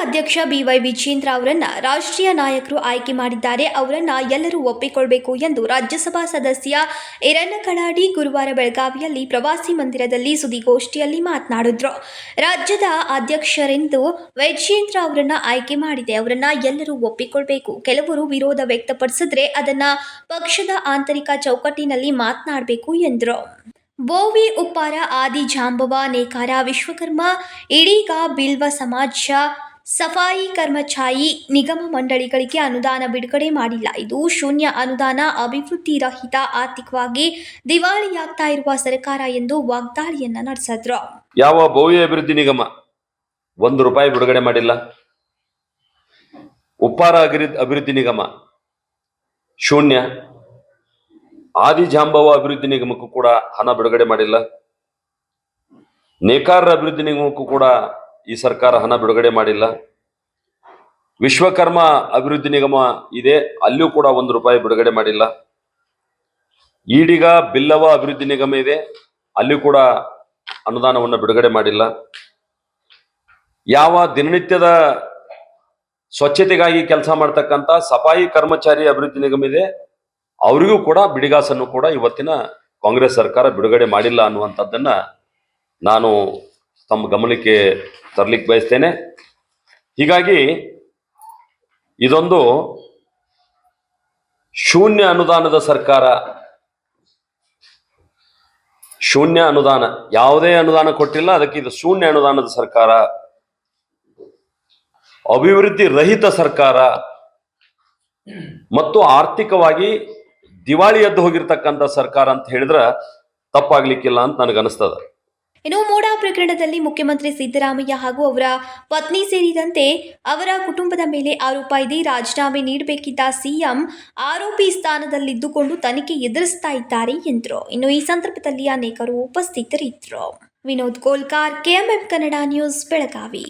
ಅಧ್ಯಕ್ಷ ಬಿವೈ ವಿಜೇಂದ್ರ ಅವರನ್ನ ರಾಷ್ಟ್ರೀಯ ನಾಯಕರು ಆಯ್ಕೆ ಮಾಡಿದ್ದಾರೆ. ಅವರನ್ನ ಎಲ್ಲರೂ ಒಪ್ಪಿಕೊಳ್ಳಬೇಕು ಎಂದು ರಾಜ್ಯಸಭಾ ಸದಸ್ಯ ಈರಣ್ಣ ಕಡಾಡಿ ಗುರುವಾರ ಬೆಳಗಾವಿಯಲ್ಲಿ ಪ್ರವಾಸಿ ಮಂದಿರದಲ್ಲಿ ಸುದ್ದಿಗೋಷ್ಠಿಯಲ್ಲಿ ಮಾತನಾಡಿದ್ರು. ರಾಜ್ಯದ ಅಧ್ಯಕ್ಷರೆಂದು ವಿಜೇಂದ್ರ ಅವರನ್ನ ಆಯ್ಕೆ ಮಾಡಿದೆ. ಅವರನ್ನ ಎಲ್ಲರೂ ಒಪ್ಪಿಕೊಳ್ಳಬೇಕು. ಕೆಲವರು ವಿರೋಧ ವ್ಯಕ್ತಪಡಿಸಿದ್ರೆ ಅದನ್ನ ಪಕ್ಷದ ಆಂತರಿಕ ಚೌಕಟ್ಟಿನಲ್ಲಿ ಮಾತನಾಡಬೇಕು ಎಂದರು. ಬೋವಿ ಉಪ್ಪಾರ ಆದಿ ಜಾಂಬವ ನೇಕಾರ ವಿಶ್ವಕರ್ಮ ಈಡಿಗ ಬಿಲ್ವ ಸಮಾಜ ಸಫಾಯಿ ಕರ್ಮಚಾರಿ ನಿಗಮ ಮಂಡಳಿಗಳಿಗೆ ಅನುದಾನ ಬಿಡುಗಡೆ ಮಾಡಿಲ್ಲ. ಇದು ಶೂನ್ಯ ಅನುದಾನ, ಅಭಿವೃದ್ಧಿ ರಹಿತ, ಆರ್ಥಿಕವಾಗಿ ದಿವಾಳಿಯಾಗ್ತಾ ಇರುವ ಸರ್ಕಾರ ಎಂದು ವಾಗ್ದಾಳಿಯನ್ನ ನಡೆಸಿದ್ರು. ಯಾವ ಬೋವಿ ಅಭಿವೃದ್ಧಿ ನಿಗಮ ₹1 ಬಿಡುಗಡೆ ಮಾಡಿಲ್ಲ. ಉಪ್ಪಾರ ಅಭಿವೃದ್ಧಿ ನಿಗಮ ಶೂನ್ಯ. ಆದಿ ಜಾಂಬವ ಅಭಿವೃದ್ಧಿ ನಿಗಮಕ್ಕೂ ಕೂಡ ಹಣ ಬಿಡುಗಡೆ ಮಾಡಿಲ್ಲ. ನೇಕಾರರ ಅಭಿವೃದ್ಧಿ ನಿಗಮಕ್ಕೂ ಕೂಡ ಈ ಸರ್ಕಾರ ಹಣ ಬಿಡುಗಡೆ ಮಾಡಿಲ್ಲ. ವಿಶ್ವಕರ್ಮ ಅಭಿವೃದ್ಧಿ ನಿಗಮ ಇದೆ, ಅಲ್ಲಿಯೂ ಕೂಡ ₹1 ಬಿಡುಗಡೆ ಮಾಡಿಲ್ಲ. ಈಡಿಗ ಬಿಲ್ಲವ ಅಭಿವೃದ್ಧಿ ನಿಗಮ ಇದೆ, ಅಲ್ಲಿಯೂ ಕೂಡ ಅನುದಾನವನ್ನು ಬಿಡುಗಡೆ ಮಾಡಿಲ್ಲ. ಯಾವ ದಿನನಿತ್ಯದ ಸ್ವಚ್ಛತೆಗಾಗಿ ಕೆಲಸ ಮಾಡ್ತಕ್ಕಂಥ ಸಫಾಯಿ ಕರ್ಮಚಾರಿ ಅಭಿವೃದ್ಧಿ ನಿಗಮ ಇದೆ, ಅವರಿಗೂ ಕೂಡ ಬಿಡಿಗಾಸನ್ನು ಕೂಡ ಇವತ್ತಿನ ಕಾಂಗ್ರೆಸ್ ಸರ್ಕಾರ ಬಿಡುಗಡೆ ಮಾಡಿಲ್ಲ ಅನ್ನುವಂಥದ್ದನ್ನ ನಾನು ತಮ್ಮ ಗಮನಕ್ಕೆ ತರಲಿಕ್ಕೆ ಬಯಸ್ತೇನೆ. ಹೀಗಾಗಿ ಇದೊಂದು ಶೂನ್ಯ ಅನುದಾನದ ಸರ್ಕಾರ. ಶೂನ್ಯ ಅನುದಾನ, ಯಾವುದೇ ಅನುದಾನ ಕೊಟ್ಟಿಲ್ಲ, ಅದಕ್ಕೆ ಇದು ಶೂನ್ಯ ಅನುದಾನದ ಸರ್ಕಾರ, ಅಭಿವೃದ್ಧಿ ರಹಿತ ಸರ್ಕಾರ ಮತ್ತು ಆರ್ಥಿಕವಾಗಿ ದಿವಾಳಿ ಎದ್ದು ಹೋಗಿರ್ತಕ್ಕಂಥ ಸರ್ಕಾರ ಅಂತ ಹೇಳಿದ್ರೆ ತಪ್ಪಾಗ್ಲಿಕ್ಕಿಲ್ಲ ಅಂತ ನನಗನ್ನಿಸ್ತದ. ಇನ್ನು ಮೋಡಾ ಪ್ರಕರಣದಲ್ಲಿ ಮುಖ್ಯಮಂತ್ರಿ ಸಿದ್ದರಾಮಯ್ಯ ಹಾಗೂ ಅವರ ಪತ್ನಿ ಸೇರಿದಂತೆ ಅವರ ಕುಟುಂಬದ ಮೇಲೆ ಆರೋಪ ಇದೆ. ರಾಜೀನಾಮೆ ನೀಡಬೇಕಿದ್ದ ಸಿಎಂ ಆರೋಪಿ ಸ್ಥಾನದಲ್ಲಿದ್ದುಕೊಂಡು ತನಿಖೆ ಎದುರಿಸ್ತಾ ಇದ್ದಾರೆ ಎಂದರು. ಇನ್ನು ಈ ಸಂದರ್ಭದಲ್ಲಿ ಅನೇಕರು ಉಪಸ್ಥಿತರಿದ್ದರು. Vinod Kolkar, KMM Kannada news, Belagavi.